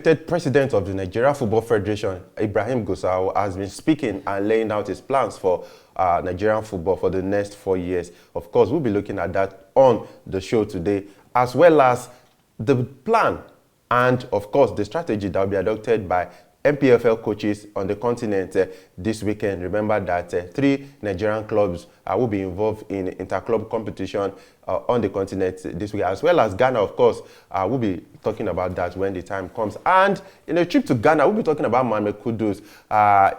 elected president of the Nigerian Football Federation, Ibrahim Gusau, has been speaking and laying out his plans for Nigerian football for the next 4 years. Of course, we'll be looking at that on the show today, as well as the plan and, of course, the strategy that will be adopted by MPFL coaches on the continent this weekend. Remember that 3 Nigerian clubs will be involved in inter-club competition on the continent this week, as well as Ghana, of course. We'll be talking about that when the time comes. And in a trip to Ghana, we'll be talking about Mohammed Kudus.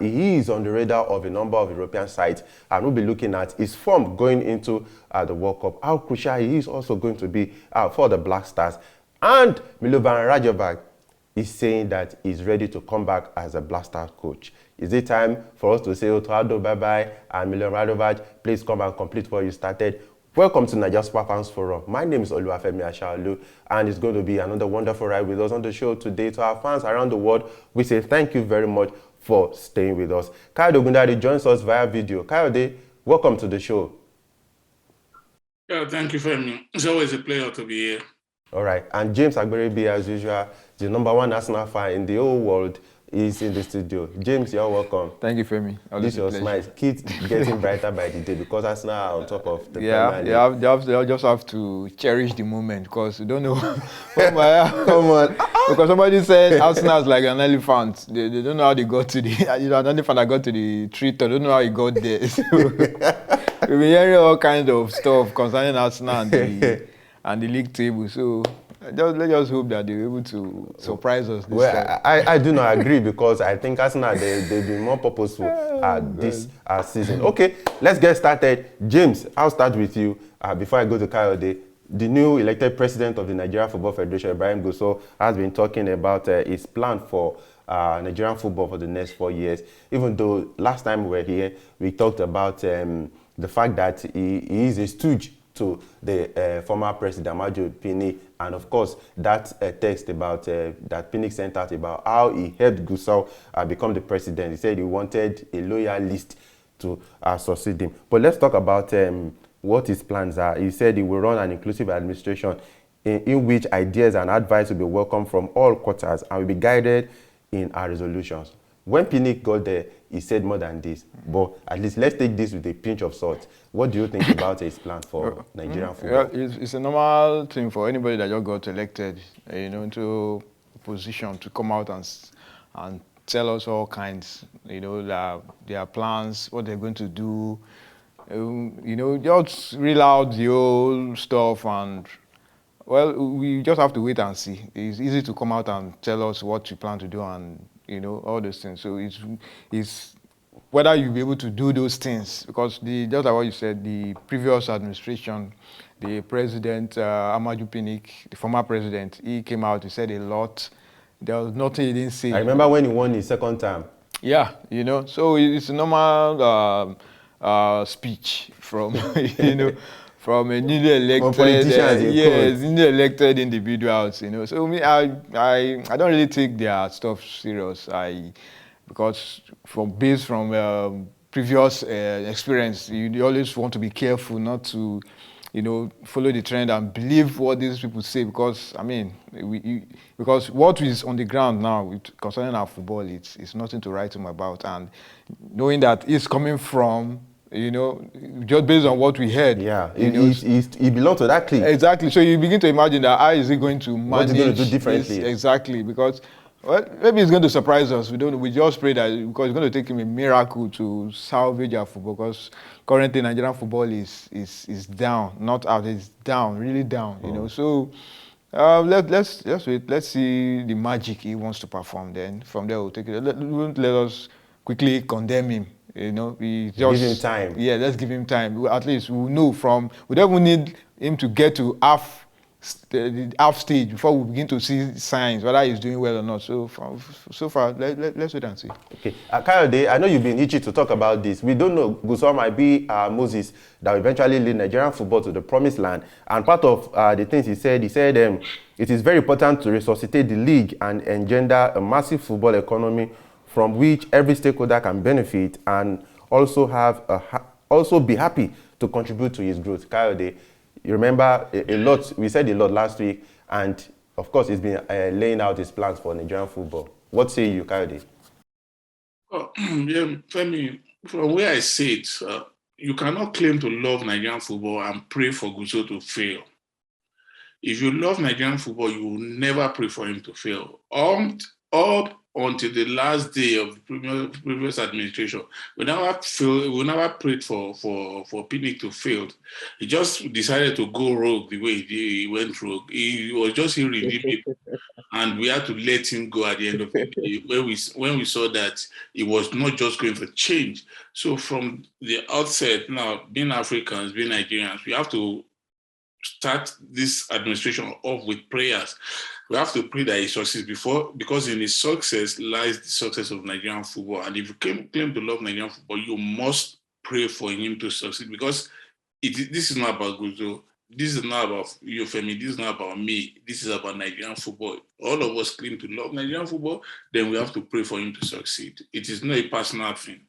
He is on the radar of a number of European sides, and we'll be looking at his form going into the World Cup, how crucial he is also going to be for the Black Stars. And Milovan Rajevac is saying that he's ready to come back as a Black Stars coach. Is it time for us to say Otto Addo bye-bye and Milovan Rajevac, please come and complete what you started? Welcome to Nigeria Super Fans Forum. My name is Oluwafemi Ashaolu, and it's going to be another wonderful ride with us on the show today. To our fans around the world, we say thank you very much for staying with us. Kayode Ogundade joins us via video. Kayode, welcome to the show. Yeah, thank you, Femi. It's always a pleasure to be here. All right, and James Agberebi, as usual, the #1 Arsenal fan in the whole world, is in the studio. James, you're welcome. Thank you, Femi. This your smile keeps getting brighter by the day because Arsenal are on top of the Premier League. You just have to cherish the moment because you don't know. Come on. Because somebody said Arsenal is like an elephant. They don't know how they got to the. An elephant that got to the tree top. They don't know how he got there. So, we've been hearing all kinds of stuff concerning Arsenal and the league table. So let's just hope that they're able to surprise us this time. I do not agree because I think Arsenal, they've been more purposeful this season. Okay, let's get started. James, I'll start with you before I go to Kayode. The new elected president of the Nigerian Football Federation, Ibrahim Gusau, has been talking about his plan for Nigerian football for the next 4 years. Even though last time we were here, we talked about the fact that he is a stooge to the former president, Amaju Pinnick, and of course that text about that Pinnick sent out about how he helped Gusau become the president. He said he wanted a loyalist to succeed him. But let's talk about what his plans are. He said he will run an inclusive administration in which ideas and advice will be welcomed from all quarters and will be guided in our resolutions. When Pinnick got there, he said more than this. But at least let's take this with a pinch of salt. What do you think about his plan for Nigerian football? Yeah, it's a normal thing for anybody that just got elected, into a position to come out and tell us all kinds, their plans, what they're going to do. Just reel out the old stuff and, well, we just have to wait and see. It's easy to come out and tell us what you plan to do and, all those things. So it's whether you'll be able to do those things, because just like what you said, the previous administration, the president, Amaju Pinnick, the former president, he came out, he said a lot. There was nothing he didn't say. I remember when he won his second term. Yeah, so it's a normal speech from, from a newly elected, newly elected individuals, So me, I don't really take their stuff serious. Because based from previous experience, you always want to be careful not to, follow the trend and believe what these people say. Because because what is on the ground now concerning our football, it's nothing to write home about. And knowing that it's coming from, just based on what we heard. Yeah, he belongs to that clique. Exactly. So you begin to imagine that how is he going to manage? What is he going to do differently? Exactly, because maybe it's going to surprise us. We don't know. We just pray that because it's going to take him a miracle to salvage our football. Because currently Nigerian football is down, not out. It's down, really down. So let's wait. Let's see the magic he wants to perform. Then from there we'll take it. Let us quickly condemn him. We just give him time. Yeah, let's give him time. At least we'll know we don't need him to get to the half stage before we begin to see signs whether he's doing well or not. So far, let's wait and see. Okay, Kayode, I know you've been itchy to talk about this. We don't know. Gusau might be Moses that will eventually lead Nigerian football to the promised land. And part of the things he said it is very important to resuscitate the league and engender a massive football economy from which every stakeholder can benefit and also be happy to contribute to his growth. Kayode, you remember a lot, we said a lot last week, and of course, he's been laying out his plans for Nigerian football. What say you, Kayode? Oh, yeah, Femi, from where I sit, you cannot claim to love Nigerian football and pray for Guzo to fail. If you love Nigerian football, you will never pray for him to fail. Up until the last day of the previous administration, we never prayed for Pinnick to fail. He just decided to go rogue the way he went rogue. He was just irredeemable. And we had to let him go at the end of the day when we saw that it was not just going to change. So from the outset, now being Africans, being Nigerians, we have to start this administration off with prayers. We have to pray that he succeeds because in his success lies the success of Nigerian football. And if you claim to love Nigerian football, you must pray for him to succeed because this is not about Guzo. This is not about you, Femi. This is not about me. This is about Nigerian football. All of us claim to love Nigerian football, then we have to pray for him to succeed. It is not a personal thing.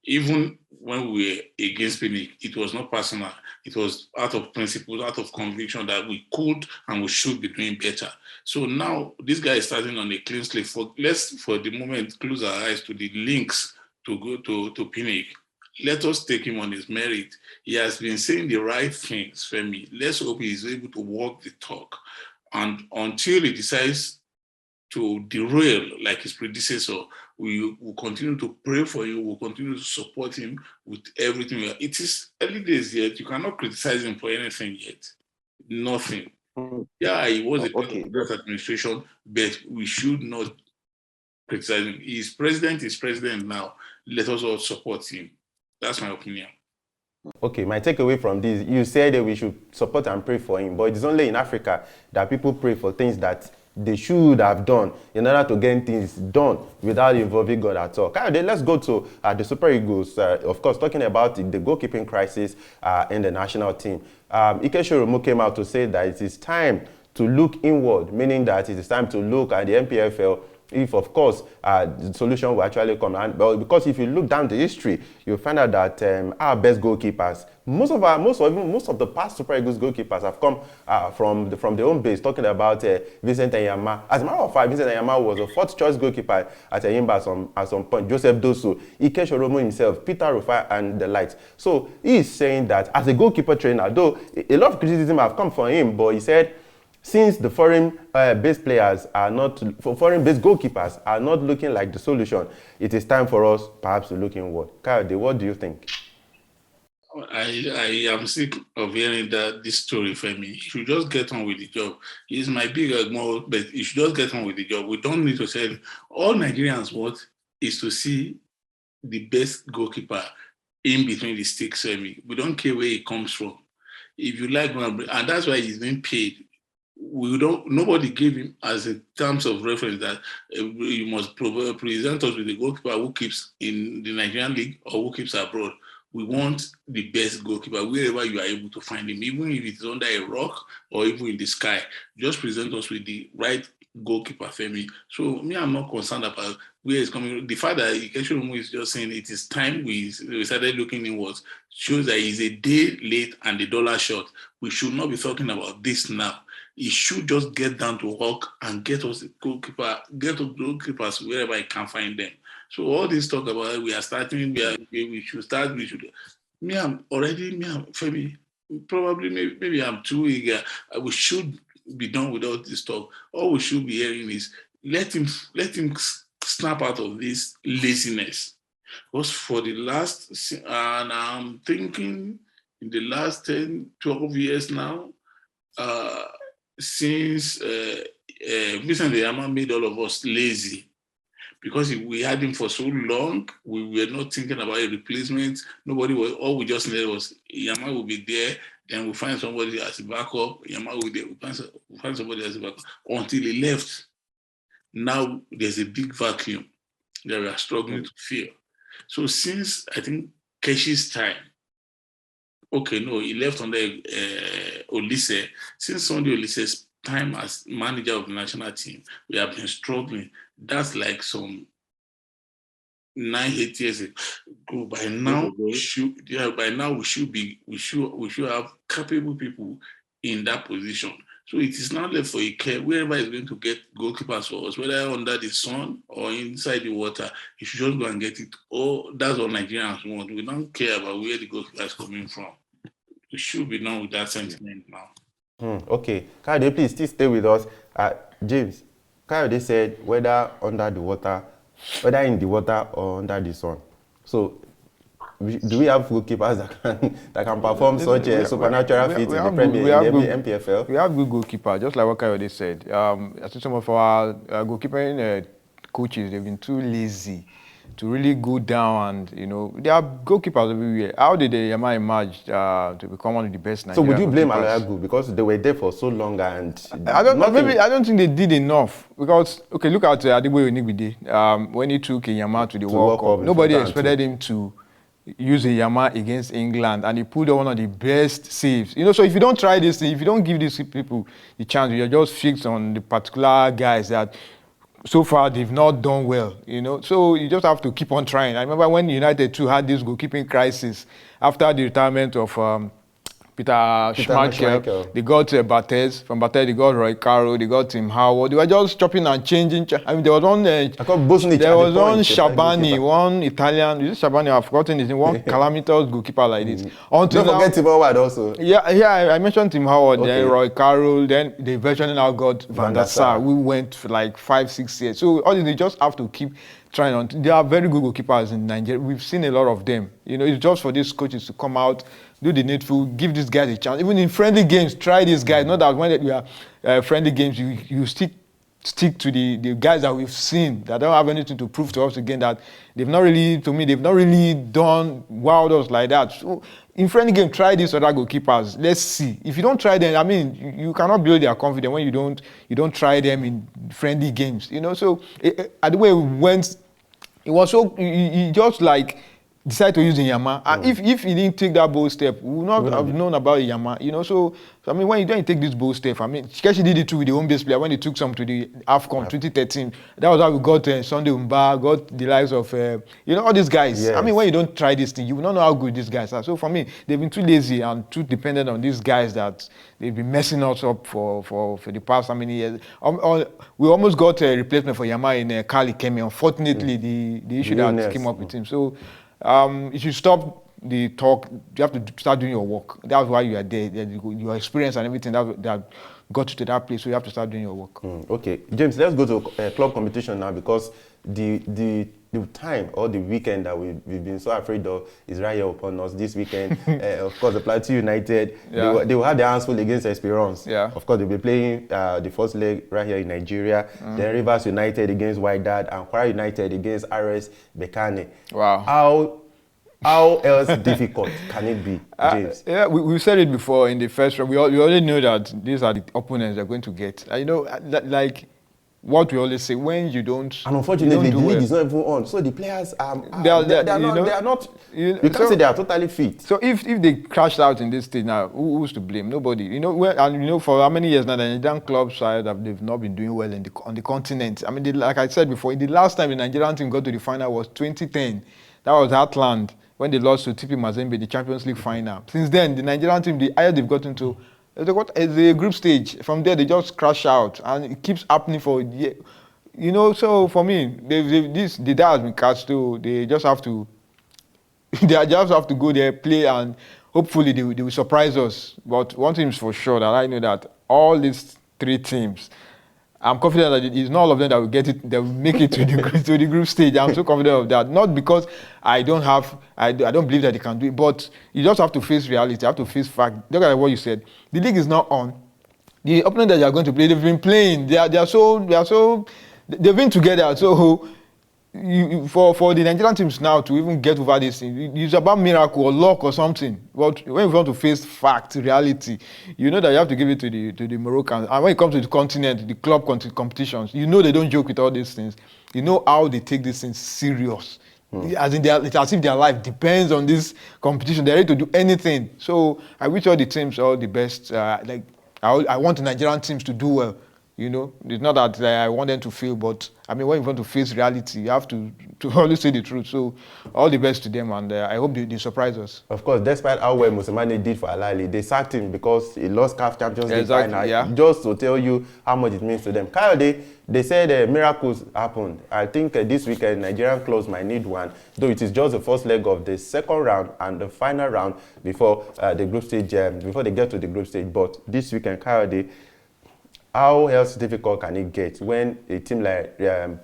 Even when we were against Pinnick, it was not personal. It was out of principle, out of conviction that we could and we should be doing better. So now this guy is starting on a clean slate. Let's, for the moment, close our eyes to the links to go to Pinnick. Let us take him on his merit. He has been saying the right things, Femi. Let's hope he is able to walk the talk. And until he decides to derail like his predecessor, we will continue to pray for him. We'll continue to support him with everything. It is early days yet. You cannot criticize him for anything yet. Nothing. Yeah, he was a part of that administration, but we should not criticize him. He's president now. Let us all support him. That's my opinion. Okay, my takeaway from this, you said that we should support and pray for him, but it's only in Africa that people pray for things that they should have done in order to get things done without involving God at all. Okay, let's go to the Super Eagles, of course, talking about the goalkeeping crisis in the national team. Ike Shoromo came out to say that it is time to look inward, meaning that it is time to look at the MPFL if, of course, the solution will actually come. And because if you look down the history, you'll find out that our best goalkeepers, most of the past Super Eagles goalkeepers have come from the home base. Talking about Vincent Enyama. As a matter of fact, Vincent Enyama was a fourth choice goalkeeper at Enyimba at some point. Joseph Dosu, Ike Shoromo himself, Peter Rufai, and the likes. So he is saying that as a goalkeeper trainer, though a lot of criticism have come from him, but he said, since the foreign-based players are not, foreign-based goalkeepers are not looking like the solution, it is time for us perhaps to look inward. Kayode, what do you think? I am sick of hearing this story, Femi. You should just get on with the job. He's my big admirer, but you should just get on with the job. We don't need to say all Nigerians want is to see the best goalkeeper in between the sticks, Femi. We don't care where he comes from. If you like, and that's why he's being paid. Nobody gave him as a terms of reference that you must present us with a goalkeeper who keeps in the Nigerian league or who keeps abroad. We want the best goalkeeper wherever you are able to find him, even if it's under a rock or even in the sky. Just present us with the right goalkeeper, Femi. So me, I'm not concerned about where it's coming. The fact that Ikechukwu is just saying it is time we started looking inwards shows that he's a day late and the dollar short. We should not be talking about this now. He should just get down to work and get us goalkeepers wherever he can find them. So all this talk about we should start, Femi, probably maybe I'm too eager. We should be done with all this talk. All we should be hearing is let him snap out of this laziness. Because for the last, and I'm thinking in the last 10, 12 years now, since Vincent Enyama made all of us lazy. Because we had him for so long, we were not thinking about a replacement. All we just needed was Enyama will be there, then we'll find somebody as a backup. Enyama will be there, we'll find somebody as a backup until he left. Now there's a big vacuum that we are struggling to fill. So since I think Keshi's time, he left under Olise. Since Sunday Olise's time as manager of the national team, we have been struggling. That's like some 9-8 years ago. By now, we should have capable people in that position. So it is now left for Ike, wherever he's going to get goalkeepers for us, whether under the sun or inside the water, he should just go and get it. Oh, that's what Nigerians want. We don't care about where the goalkeeper is coming from. We should be done with that sentiment now. Okay. Kayode, please still stay with us. James, Kayode said whether under the water, whether in the water or under the sun. So, do we have goalkeepers that can perform such a supernatural feat in the Premier League, MPFL? We have good goalkeepers, just like what Kayode said. I think some of our goalkeeping coaches, they've been too lazy to really go down, and there are goalkeepers everywhere. How did the Yama emerge to become one of the best Nigerian? So would you blame Aloyagu because they were there for so long and I don't think they did enough because look at Adeboye Onigbide. When he took Yama to the World Cup, nobody expected him to use a Yama against England, and he pulled on one of the best saves. So if you don't try this thing, if you don't give these people the chance, you're just fixed on the particular guys that so far they've not done well. So you just have to keep on trying. I remember when United too had this goalkeeping crisis after the retirement of Peter Schmeichel. They got Barthez. From Barthez, they got Roy Caro. They got Tim Howard. They were just chopping and changing. I mean, there was one. There was one Shabani, one Italian. Is it Shabani? I've forgotten his name. One calamitous goalkeeper like this. Don't forget Tim Howard also. Yeah. I mentioned Tim Howard. Okay. Then Roy Caro. Then they eventually now got Van der Sar. We went for like 5-6 years. So all they just have to keep trying on. There are very good goalkeepers in Nigeria. We've seen a lot of them. It's just for these coaches to come out, do the needful, give these guys a chance. Even in friendly games, try these guys. Not that when you are friendly games, you stick to the guys that we've seen that don't have anything to prove to us again, that they've not really done wilders like that. So in friendly game, try these other goalkeepers. Let's see. If you don't try them, I mean, you cannot build their confidence when you don't try them in friendly games. So the way we went, it was so he just like decided to use the Yama. And if he didn't take that bold step, we would not have known about the Yama. So I mean, when you don't take this bold step, I mean, Chikeshi did it too with the home base player when he took some to the AFCON 2013. That was how we got Sunday Umba, got the likes of all these guys. Yes. I mean, when you don't try this thing, you will not know how good these guys are. So for me, they've been too lazy and too dependent on these guys that they've been messing us up for the past how many years. We almost got a replacement for Yama in Kali Kemi. Unfortunately, the issue that came up with him. So if you stop the talk, you have to start doing your work. That's why you are there. Your experience and everything that got you to that place. So you have to start doing your work. Okay, James, let's go to club competition now, because the time or the weekend that we've been so afraid of is right here upon us this weekend. Of course, the Plateau United, they will have their hands full against Esperance. Yeah. Of course, they'll be playing the first leg right here in Nigeria. Then Rivers United against Wydad and Kwara United against RS Bekane. Wow. How else difficult can it be, James? We said it before in the first round. We already know that these are the opponents they're going to get. Like what we always say, when you don't, and unfortunately, the league is not even on. So the players they are not. You can't say they are totally fit. So if they crashed out in this stage now, who's to blame? Nobody. For how many years now, the Nigerian club side they've not been doing well on the continent. I mean, like I said before, the last time the Nigerian team got to the final was 2010. That was Heartland, when they lost to TP Mazembe, the Champions League final. Since then, the Nigerian team, the higher they've gotten to, the group stage. From there, they just crash out, and it keeps happening for years. So for me, the die has been cast too. They just have to go there, play, and hopefully they will surprise us. But one thing is for sure, that I know that all these three teams, I'm confident that it's not all of them that will get it, that will make it to the group stage. I'm so confident of that. Not because I don't believe that they can do it, but you just have to face reality. You have to face fact. Look at what you said. The league is not on. The opponent that they are going to play, they've been playing. They've been together. So for the Nigerian teams now to even get over this thing, it's about miracle or luck or something. But when you want to face fact, reality, you know that you have to give it to the Moroccans. And when it comes to the continent, the club competitions, they don't joke with all these things. You know how they take these things serious. It's as if their life depends on this competition. They're ready to do anything. So I wish all the teams all the best. I want the Nigerian teams to do well. It's not that I want them to fail, but I mean, when you want to face reality, you have to to always say the truth. So all the best to them, and I hope they surprise us. Of course, despite how well Mosemane did for Al Ahly, they sacked him because he lost CAF Champions League final. Yeah. Just to tell you how much it means to them. Kayode, they said miracles happened. I think this weekend Nigerian clubs might need one, though it is just the first leg of the second round and the final round before the group stage, before they get to the group stage. But this weekend, Kayode, how else difficult can it get when a team like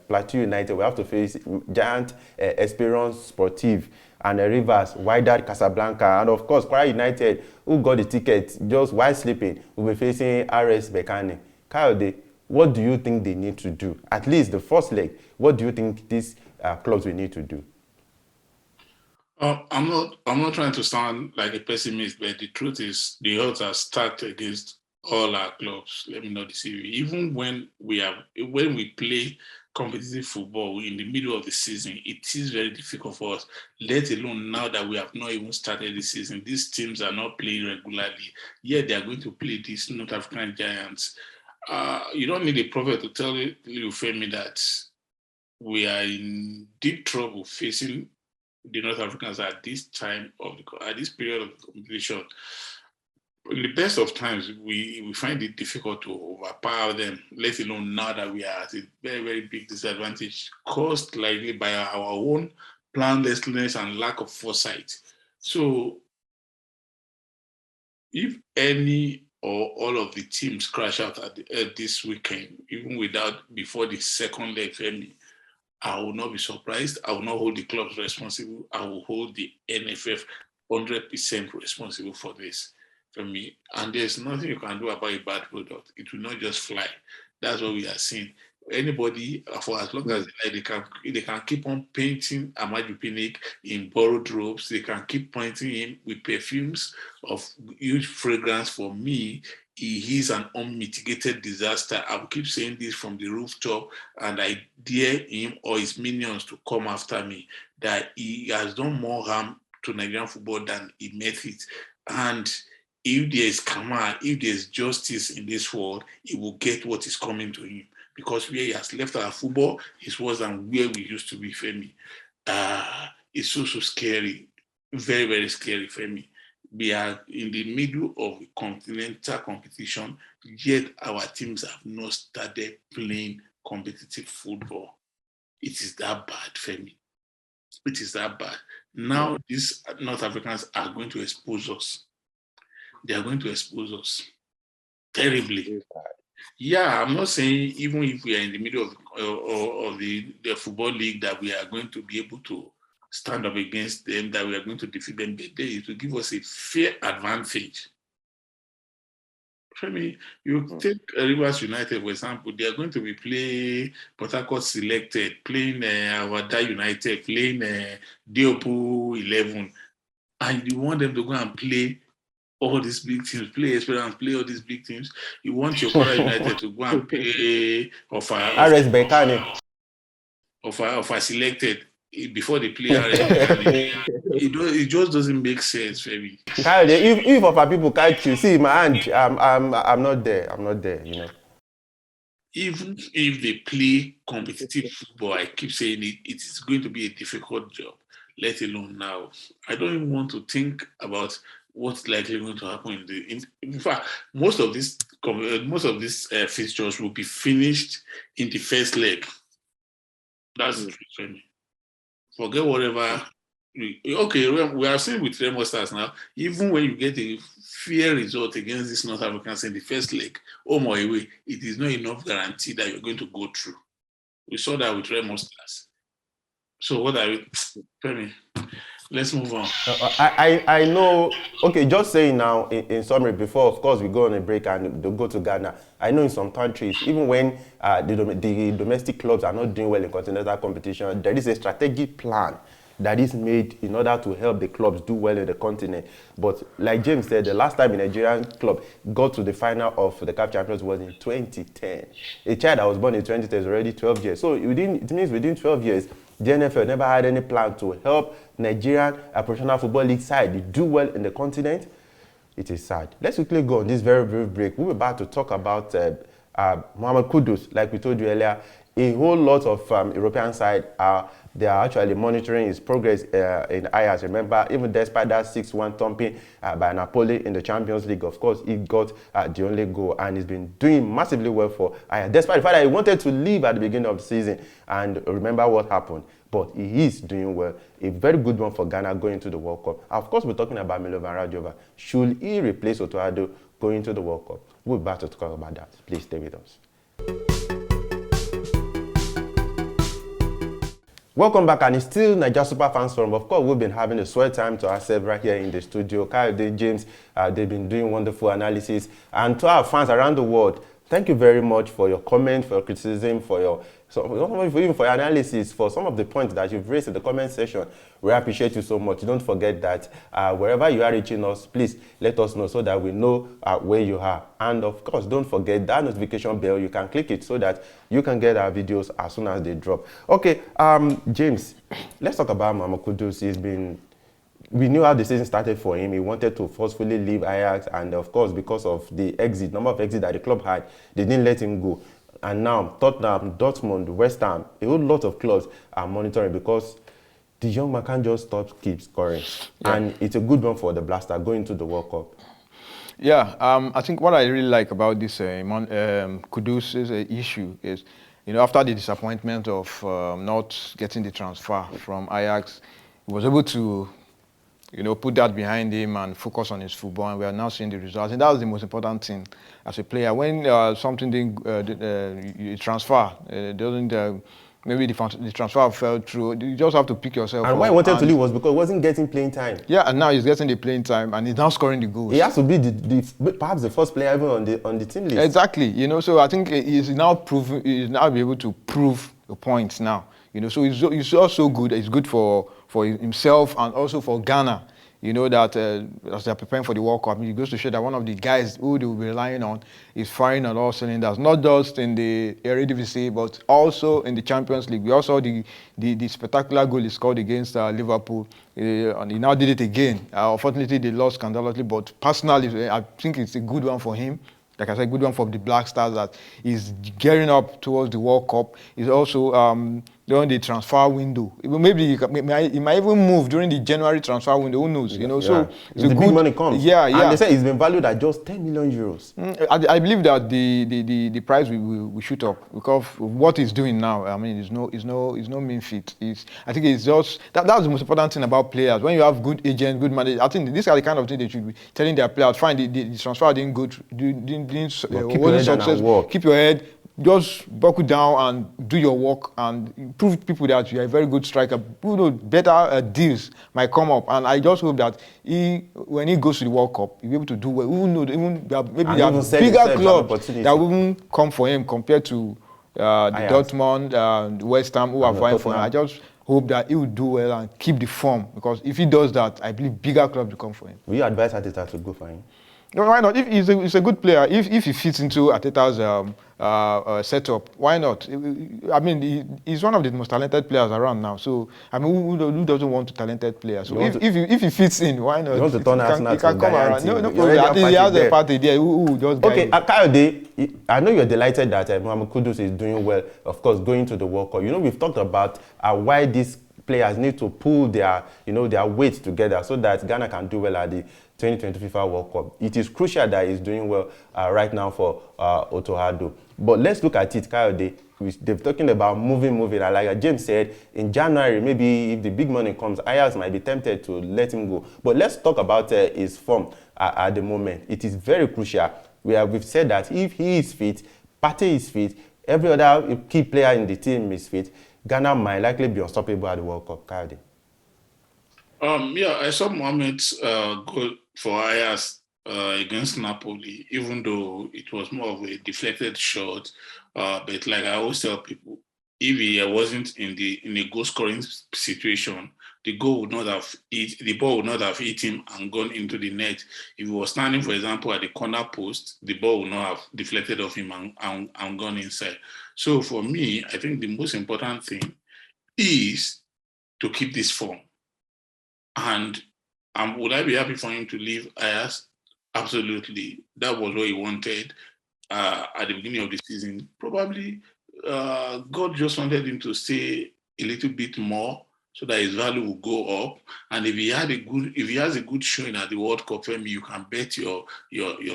Plateau United will have to face giant Esperance Sportive and Rivers, Wydad Casablanca, and of course, Kwara United, who got the ticket just while sleeping, will be facing RS Berkane. Kayode, what do you think they need to do? At least the first leg, what do you think these clubs will need to do? I'm not trying to sound like a pessimist, but the truth is the odds are stacked against all our clubs. Let me not deceive you. Even when we play competitive football in the middle of the season, it is very difficult for us, let alone now that we have not even started the season. These teams are not playing regularly. Yet they are going to play these North African giants. You don't need a prophet to tell you, Femi, that we are in deep trouble facing the North Africans at this time at this period of the competition. In the best of times, we find it difficult to overpower them, let alone now that we are at a very, very big disadvantage, caused likely by our own planlessness and lack of foresight. So, if any or all of the teams crash out at this weekend, even before the second leg, Femi, I will not be surprised. I will not hold the clubs responsible. I will hold the NFF 100% responsible for this. For me, and there's nothing you can do about a bad product. It will not just fly. That's what we are seeing. Anybody, for as long as they can keep on painting Amaju Pinnick in borrowed robes. They can keep pointing him with perfumes of huge fragrance. For me, he is an unmitigated disaster. I will keep saying this from the rooftop, and I dare him or his minions to come after me, that he has done more harm to Nigerian football than he met it. And if there is karma, if there is justice in this world, he will get what is coming to him. Because where he has left our football is worse than where we used to be, Femi. It's so scary. Very, very scary, Femi. We are in the middle of a continental competition, yet our teams have not started playing competitive football. It is that bad, Femi. It is that bad. Now, these North Africans are going to expose us. They are going to expose us terribly. Yeah, I'm not saying even if we are in the middle of the football league that we are going to be able to stand up against them, that we are going to defeat them, but it will give us a fair advantage. For me, you take Rivers United, for example, they are going to be playing Port Harcourt Selected, playing Awada United, playing Diopo 11, and you want them to go and play all these big teams, play Esperance, play all these big teams. You want your Kwara United to go and play RS Berkane. Of a selected before they play RS Berkane. It just doesn't make sense, Femi. If of our people catch you, see my hand, I'm not there. I'm not there, you know. Even if they play competitive football, I keep saying it is going to be a difficult job, let alone now. I don't even want to think about what's likely going to happen in fact, most of these fixtures will be finished in the first leg. That's the truth. Forget whatever. We are seeing with Remo Stars now. Even when you get a fair result against these North Africans in the first leg, home or away, it is not enough guarantee that you're going to go through. We saw that with Remo Stars. So what are we? Femi, let's move on. I know. Okay, just saying now in summary, before of course we go on a break and go to Ghana. I know in some countries, even when the domestic clubs are not doing well in continental competition, there is a strategic plan that is made in order to help the clubs do well in the continent. But like James said, the last time a Nigerian club got to the final of the CAF Champions was in 2010. A child that was born in 2010 is already 12 years. So it means within 12 years, the NFL never had any plan to help Nigerian professional football league side do well in the continent. It is sad. Let's quickly go on this very brief break. We're about to talk about Mohammed Kudus. Like we told you earlier, a whole lot of European side they are actually monitoring his progress in Ajax. Remember, even despite that 6-1 thumping by Napoli in the Champions League, of course, he got the only goal, and he's been doing massively well for Ajax, despite the fact that he wanted to leave at the beginning of the season. And remember what happened. But he is doing well. A very good one for Ghana going to the World Cup. Of course, we're talking about Milovan Rajevac. Should he replace Otto Addo going to the World Cup? We'll be back to talk about that. Please stay with us. Welcome back, and it's still Nigeria Super Fans Forum. Of course, we've been having a swell time to ourselves right here in the studio. Kayode, James, they've been doing wonderful analysis. And to our fans around the world, thank you very much for your comment, for your criticism, for your even for your analysis, for some of the points that you've raised in the comment section. We appreciate you so much. Don't forget that wherever you are reaching us, please let us know so that we know where you are. And of course, don't forget that notification bell. You can click it so that you can get our videos as soon as they drop. Okay, James, let's talk about Mohammed Kudus. We knew how the season started for him. He wanted to forcefully leave Ajax, and of course, because of the number of exits that the club had, they didn't let him go. And now, Tottenham, Dortmund, West Ham, a whole lot of clubs are monitoring because the young man can't just keep scoring. Yeah. And it's a good one for the Blaster going to the World Cup. Yeah, I think what I really like about this Kudus' issue is, after the disappointment of not getting the transfer from Ajax, he was able to put that behind him and focus on his football, and we are now seeing the results. And that was the most important thing as a player. When something didn't transfer, maybe the transfer fell through, you just have to pick yourself up. And why he wanted to leave was because he wasn't getting playing time. Yeah, and now he's getting the playing time, and he's now scoring the goals. He has to be perhaps the first player even on the team list. Exactly. So I think he's now able to prove the points now. So he's also good. It's good for himself and also for Ghana. That as they're preparing for the World Cup, it goes to show that one of the guys who they will be relying on is firing on all cylinders, not just in the Eredivisie, but also in the Champions League. We also saw the spectacular goal he scored against Liverpool, and he now did it again. Unfortunately, they lost scandalously, but personally, I think it's a good one for him. Like I said, good one for the Black Stars that is gearing up towards the World Cup. He's also during the transfer window. Maybe he might even move during the January transfer window. Who knows? So it's the big money comes. Yeah. And they say it's been valued at just 10 million euros. I believe that the price will shoot up because of what he's doing now. I mean, it's no mean feat. I think it's just that's the most important thing about players. When you have good agents, good managers, I think these are the kind of things they should be telling their players. Fine, the transfer didn't go wasn't successful. Keep your head. Just buckle down and do your work and prove to people that you're a very good striker. Better deals might come up, and I just hope that when he goes to the World Cup, he'll be able to do well. Maybe there are bigger clubs that won't come for him compared to the Dortmund, West Ham, who are vying for him. I just hope that he will do well and keep the form, because if he does that, I believe bigger clubs will come for him. Will you advise Arteta to go for him? No, why not? If he's a good player, if he fits into Arteta's setup, why not? I mean, he's one of the most talented players around now. So, I mean, who doesn't want a talented player? So, if he fits in, why not? You want to turn Arsenal to a Ghanaian team. No problem. I think he has a party there. Who just okay, Kayode, I know you're delighted that Mohammed Kudus is doing well, of course, going to the World Cup. We've talked about why these players need to pull their weight together so that Ghana can do well at the 2020 FIFA World Cup. It is crucial that he's doing well right now for Otto Addo. But let's look at it, Kayode. They're talking about moving. And like James said, in January, maybe if the big money comes, Ajax might be tempted to let him go. But let's talk about his form at the moment. It is very crucial. We've said that if he is fit, Partey is fit, every other key player in the team is fit, Ghana might likely be unstoppable at the World Cup. Kayode. I saw Mohamed's goal for Ajax against Napoli, even though it was more of a deflected shot. But like I always tell people, if he wasn't in a goal scoring situation, the ball would not have hit him and gone into the net. If he was standing, for example, at the corner post, the ball would not have deflected off him and gone inside. So for me, I think the most important thing is to keep this form. And would I be happy for him to leave Ajax? Absolutely. That was what he wanted at the beginning of the season. Probably God just wanted him to stay a little bit more so that his value will go up. And if he has a good showing at the World Cup, you can bet your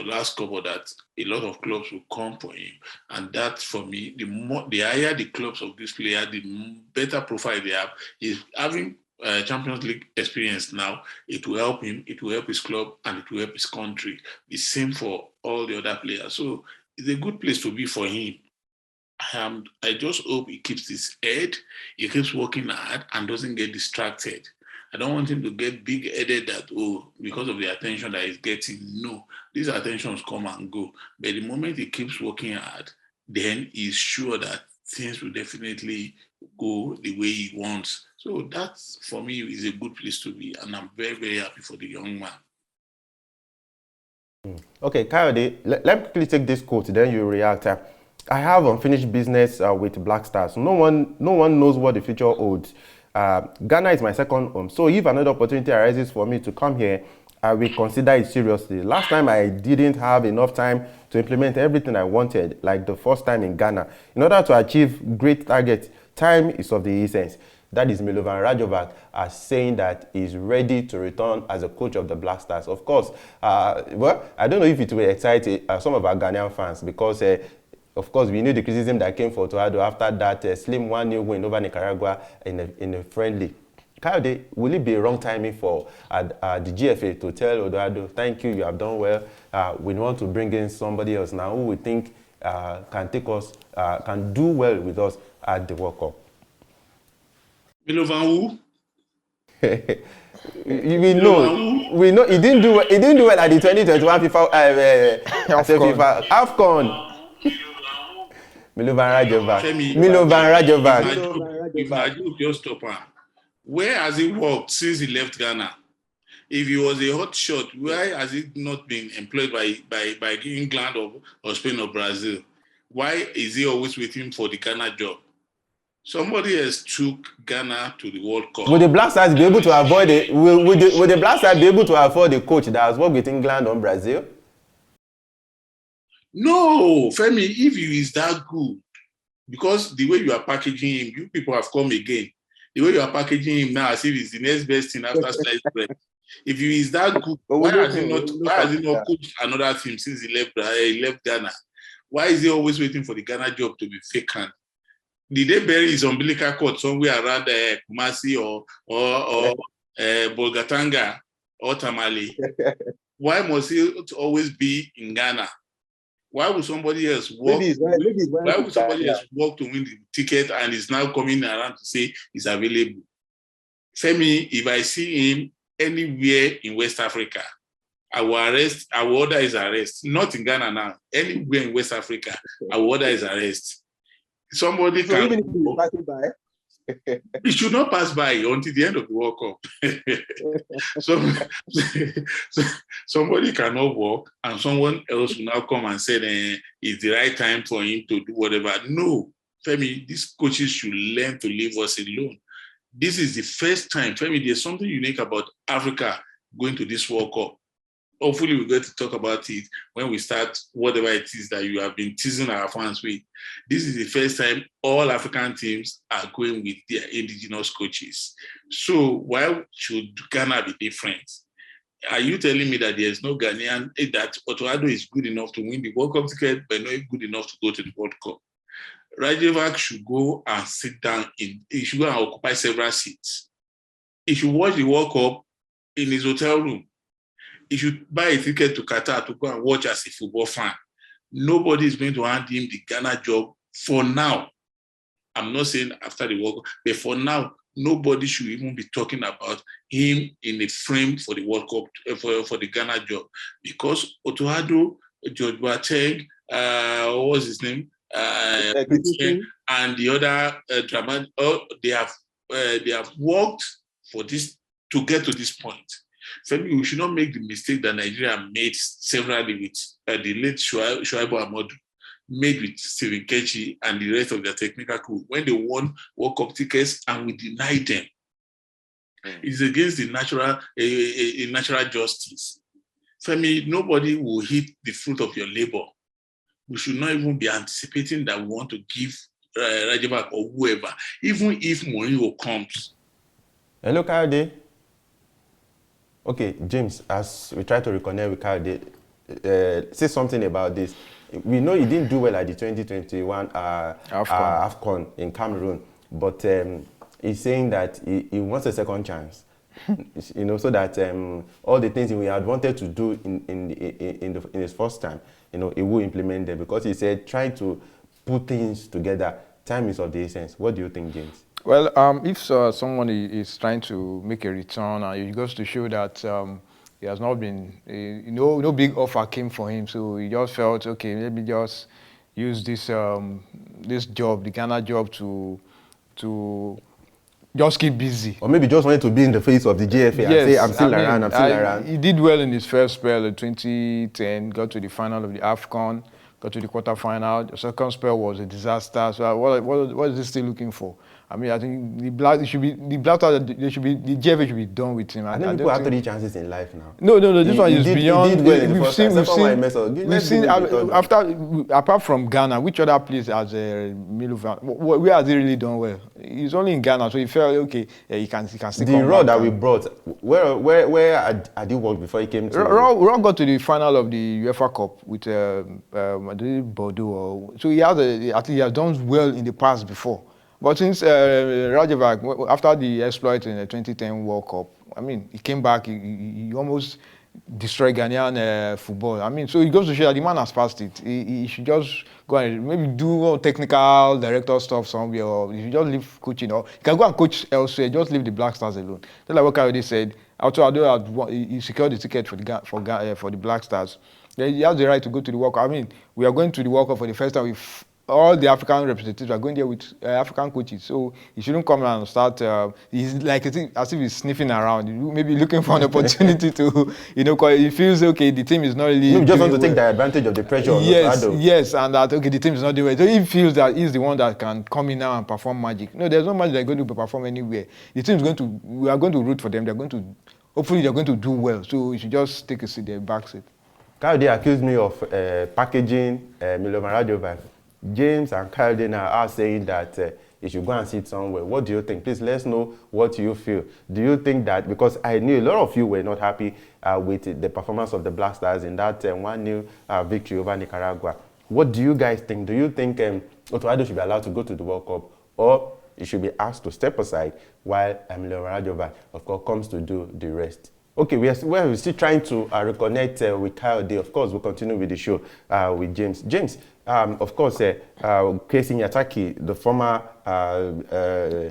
last couple that a lot of clubs will come for him. And that, for me, the higher the clubs of this player, the better profile they have. Is having Champions League experience now, it will help him, it will help his club, and it will help his country. The same for all the other players. So it's a good place to be for him. I just hope he keeps his head, he keeps working hard and doesn't get distracted. I don't want him to get big-headed that, because of the attention that he's getting. No, these attentions come and go. But the moment he keeps working hard, then he's sure that things will definitely go the way he wants. So that, for me, is a good place to be. And I'm very, very happy for the young man. Okay, Kayode, let me quickly take this quote, then you react. I have unfinished business with Black Stars. No one knows what the future holds. Ghana is my second home. So if another opportunity arises for me to come here, I will consider it seriously. Last time I didn't have enough time to implement everything I wanted, like the first time in Ghana. In order to achieve great targets, time is of the essence. That is Milovan Rajevac saying that he's ready to return as a coach of the Black Stars. Of course, well, I don't know if it will excite some of our Ghanaian fans because of course, we knew the criticism that came for Otto Addo after that slim 1-0 win over Nicaragua in a friendly. Kayode, will it be a wrong timing for the GFA to tell Otto Addo, thank you, you have done well. We want to bring in somebody else now who we think can take us, can do well with us at the World Cup? Milovan who? we know he didn't do well. He didn't do well at the 2021 FIFA AFCON. Milovan Rajevac. If Najib just stop her, where has he worked since he left Ghana? If he was a hot shot, why has he not been employed by England or Spain or Brazil? Why is he always waiting for the Ghana job? Somebody else took Ghana to the World Cup. Will the Black Stars be able to avoid it? Will the Black Stars be able to afford the coach that has worked with England or Brazil? No, Femi, if he is that good, because the way you are packaging him, you people have come again. The way you are packaging him now, as if he's the next best thing after sliced bread. If he is that good, why has he not coached another team since he left Ghana? Why is he always waiting for the Ghana job to be vacant? Did they bury his umbilical cord somewhere around Kumasi or Bolgatanga or Tamale? Why must he always be in Ghana? Why would somebody else work? Why would somebody else work to win the ticket and is now coming around to say he's available? Femi, if I see him anywhere in West Africa, I will order his arrest. Not in Ghana now. Anywhere in West Africa, I will order his arrest. Somebody can. Even if he's passing by, he should not pass by until the end of the World Cup. Somebody cannot walk, and someone else will now come and say it's the right time for him to do whatever. No, Femi, these coaches should learn to leave us alone. This is the first time, Femi, there's something unique about Africa going to this World Cup. Hopefully we're going to talk about it when we start whatever it is that you have been teasing our fans with. This is the first time all African teams are going with their indigenous coaches. So why should Ghana be different? Are you telling me that there's no Ghanaian, that Otto Addo is good enough to win the World Cup ticket, but not good enough to go to the World Cup? Rajevac should go and sit down, he should go and occupy several seats. He should watch the World Cup in his hotel room. He should buy a ticket to Qatar to go and watch as a football fan. Nobody is going to hand him the Ghana job for now. I'm not saying after the World Cup, but for now, nobody should even be talking about him in the frame for the World Cup, for the Ghana job. Because Otto Addo, George Boateng, what was his name? And the other they have worked for this to get to this point. Femi, we should not make the mistake that Nigeria made severally with the late Shuaibu Ahmadu, made with Stephen Kechi and the rest of their technical crew when they won World Cup tickets and we denied them. It's against the natural justice. Femi, nobody will hit the fruit of your labor. We should not even be anticipating that we want to give Rajevac or whoever, even if Mourinho comes. Hello, Kayode. Okay, James, as we try to reconnect with Kayode, say something about this. We know he didn't do well at the 2021 AFCON in Cameroon, but he's saying that he wants a second chance. So that all the things he had wanted to do in his first time, he will implement them, because he said trying to put things together, time is of the essence. What do you think, James? Well, if someone is trying to make a return, it goes to show that he has not been, no big offer came for him, so he just felt, okay, let me just use this this job, the Ghana job, to just keep busy. Or maybe just wanted to be in the face of the GFA and say, I'm still around. He did well in his first spell in 2010, got to the final of the AFCON, got to the quarterfinal. The second spell was a disaster. So what is he still looking for? I mean, I think the GFA should be done with him. I think people have 3 chances in life now. No. This one is beyond. He did well in the first time. We've seen apart from Ghana, which other place has Milovan? Where has he really done well? He's only in Ghana, so he felt okay. He can still come The Raw that we brought, where had he worked before he came to? Raw got to the final of the UEFA Cup with Bordeaux. So he has done well in the past before. But since Rajevac, after the exploit in the 2010 World Cup, I mean, he came back, he almost destroyed Ghanaian football. I mean, so it goes to show that the man has passed it. He should just go and maybe do technical director stuff somewhere, or he should just leave coaching, or he can go and coach elsewhere, just leave the Black Stars alone. Just like what Kayode said, Otto Addo he secured the ticket for the Black Stars. Then he has the right to go to the World Cup. I mean, we are going to the World Cup for the first time with all the African representatives are going there with African coaches, so he shouldn't come and start. He's like as if he's sniffing around, maybe looking for an opportunity to, because he feels okay. The team is not really. You just want to take the advantage of the pressure. Yes, and that okay, the team is not doing well. So he feels that he's the one that can come in now and perform magic. No, there's no magic they're going to perform anywhere. The team is we are going to root for them. Hopefully they're going to do well. So you should just take a seat there, back seat. Kayode accused me of packaging Milovan Rajevac. James and Kayode now are saying that you should go and sit somewhere. What do you think? Please let us know what you feel. Do you think that, because I knew a lot of you were not happy with the performance of the Black Stars in that 1-0 victory over Nicaragua. What do you guys think? Do you think Otto Addo should be allowed to go to the World Cup, or he should be asked to step aside while Milovan Rajevac, of course, comes to do the rest? Okay, we're still trying to reconnect with Kayode. Of course, we'll continue with the show with James. James, of course, Casey Nyataki, the former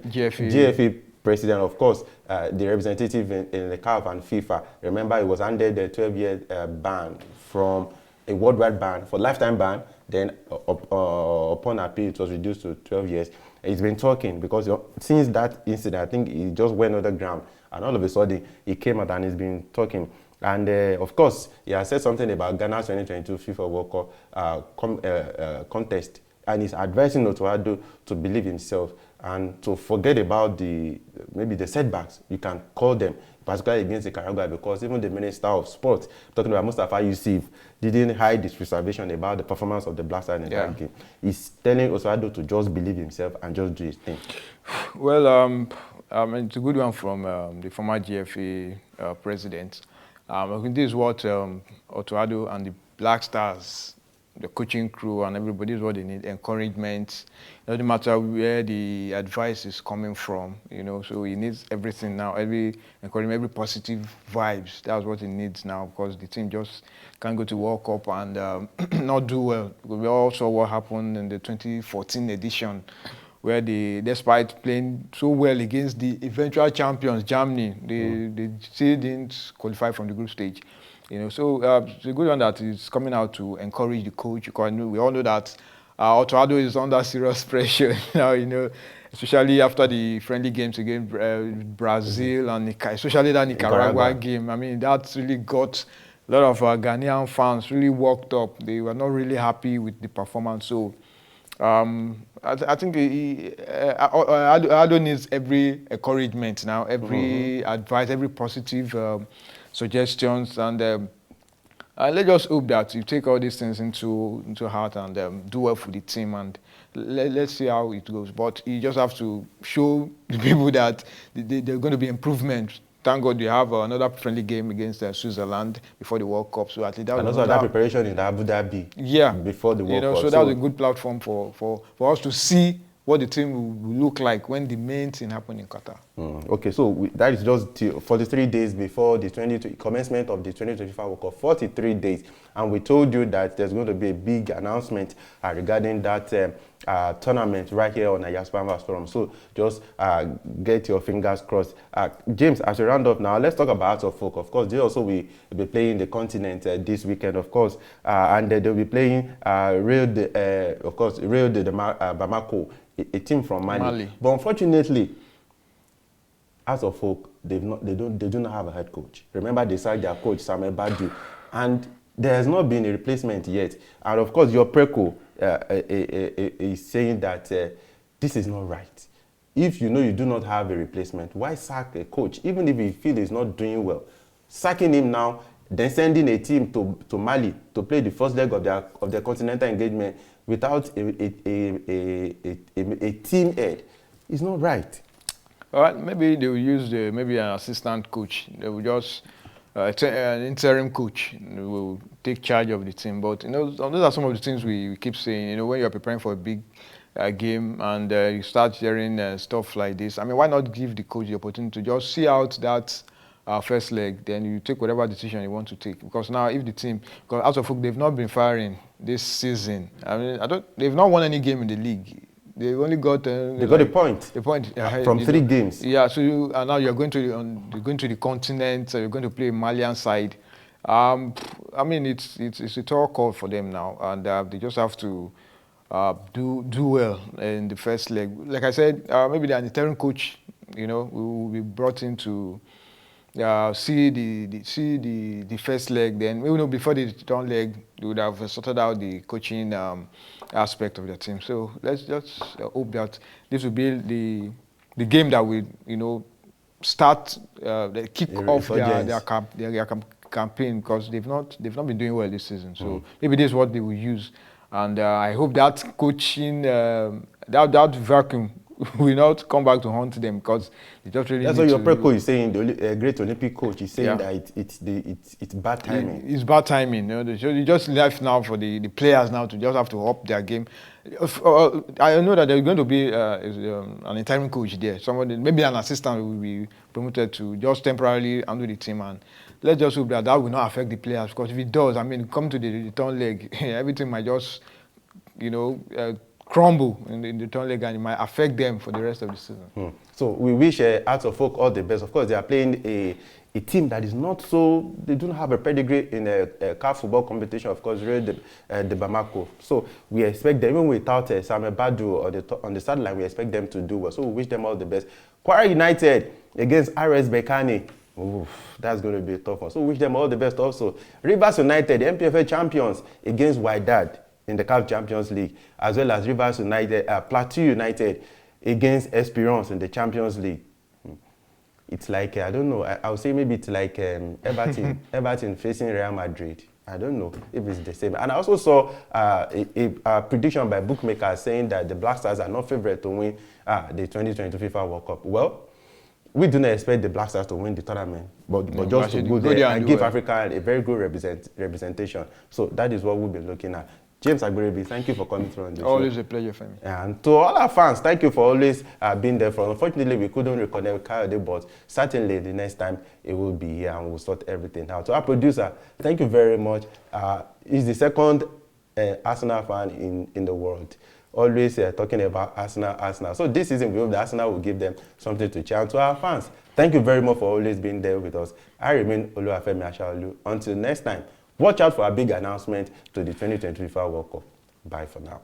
GFA president, of course, the representative in the CAF and FIFA. Remember, he was under the 12-year ban, from a worldwide ban, for lifetime ban. Then, upon appeal, it was reduced to 12 years. He's been talking, because since that incident, I think he just went underground. And all of a sudden, he came out and he's been talking. And of course, he has said something about Ghana's 2022 FIFA World Cup contest. And he's advising Otto Addo to believe himself and to forget about maybe the setbacks, you can call them, particularly against Nicaragua, because even the Minister of Sport, talking about Mustafa Yusuf, didn't hide his reservation about the performance of the Black Stars in that game. He's telling Otto Addo to just believe himself and just do his thing. Well, it's a good one from the former GFA president. I think this is what Otto Addo and the Black Stars, the coaching crew and everybody, is what they need: encouragement. It doesn't matter where the advice is coming from, so he needs everything now, every encouragement, every positive vibes. That's what he needs now, because the team just can't go to World Cup and not do well. We all saw what happened in the 2014 edition, where despite playing so well against the eventual champions, Germany, they still didn't qualify from the group stage. So it's a good one that is coming out to encourage the coach, because we all know that Otto Addo is under serious pressure now, especially after the friendly games against Brazil and especially that Nicaragua game. I mean, that's really got a lot of Ghanaian fans really worked up. They were not really happy with the performance. So I think Addo needs every encouragement now, every advice, every positive suggestions, and let's just hope that you take all these things into heart and do well for the team, and let's see how it goes. But you just have to show the people that they're going to be improvement. Thank God you have another friendly game against Switzerland before the World Cup. So at least that and also that preparation in Abu Dhabi before the World Cup. So that's a good platform for us to see what the team will look like when the main thing happens in Qatar. Okay, so that is just 43 days before the commencement of the 2025 World Cup, 43 days. And we told you that there's going to be a big announcement regarding that tournament right here on Ayaspam's Forum. So just get your fingers crossed. James, as we round up now, let's talk about Hearts of Oak. Of course, they also will be playing the continent this weekend, of course. And they'll be playing Real de Bamako, a team from Mali. But unfortunately, Hearts of Oak, they do not have a head coach. Remember, they signed their coach, Samuel Badu, and there has not been a replacement yet. And of course, your Preco is saying that this is not right. If you know you do not have a replacement, why sack a coach? Even if you feel he's not doing well, sacking him now, then sending a team to Mali to play the first leg of their continental engagement without a team head is not right. All right, maybe they will use maybe an assistant coach. They will just an interim coach will take charge of the team. But those are some of the things we keep saying. When you're preparing for a big game and you start hearing stuff like this. I mean, why not give the coach the opportunity to just see out that first leg, then you take whatever decision you want to take. Because now, if the team, because Hearts of Oak, they've not been firing this season. I mean, they've not won any game in the league. They've only got they got a point. From 3 games. Yeah, so now you're going to the continent. So you're going to play Malian side. I mean, it's a tall call for them now, and they just have to do well in the first leg. Like I said, maybe the interim coach, will be brought in to see the first leg. Then before the return leg, they would have sorted out the coaching aspect of the team. So let's just hope that this will be the game that will start the kick off their campaign, because they've not been doing well this season. So maybe this is what they will use, and I hope that coaching that vacuum will not come back to haunt them, because they just really. That's what your Preco is saying. The great Olympic coach is saying that it's bad timing. It's bad timing. You just left now for the players now to just have to up their game. I know that there's going to be an interim coach there. Somebody, maybe an assistant, will be promoted to just temporarily handle the team, and let's just hope that will not affect the players, because if it does, I mean, come to the return leg, everything might just, crumble in the return leg, and it might affect them for the rest of the season. So we wish Hearts of Oak all the best. Of course, they are playing a team that is not so, they don't have a pedigree in a CAF football competition, of course, Real de Bamako. So we expect them, even without Samuel Badu on the sideline, we expect them to do well. So we wish them all the best. Kwara United against RS Berkane. That's going to be a tough one. So we wish them all the best also. Rivers United, the MPFA champions, against Wydad in the CAF Champions League, as well as Rivers United, Plateau United against Esperance in the Champions League. It's like, I don't know, I would say maybe it's like Everton facing Real Madrid. I don't know if it's the same. And I also saw a prediction by bookmakers saying that the Black Stars are not favourite to win the 2022 FIFA World Cup. Well, we do not expect the Black Stars to win the tournament, but just to go there and give Africa a very good representation. So that is what we'll be looking at. James Agberebi, thank you for coming through on the show. Always a pleasure for me. And to all our fans, thank you for always being there for us. Unfortunately, we couldn't reconnect with Kayode, but certainly the next time it will be here and we'll sort everything out. To our producer, thank you very much. He's the second Arsenal fan in the world. Always talking about Arsenal. So this season, we hope that Arsenal will give them something to cheer on. To our fans, thank you very much for always being there with us. I remain Oluwafemi Ashaolu. Until next time, watch out for a big announcement to the 2023 FIFA World Cup. Bye for now.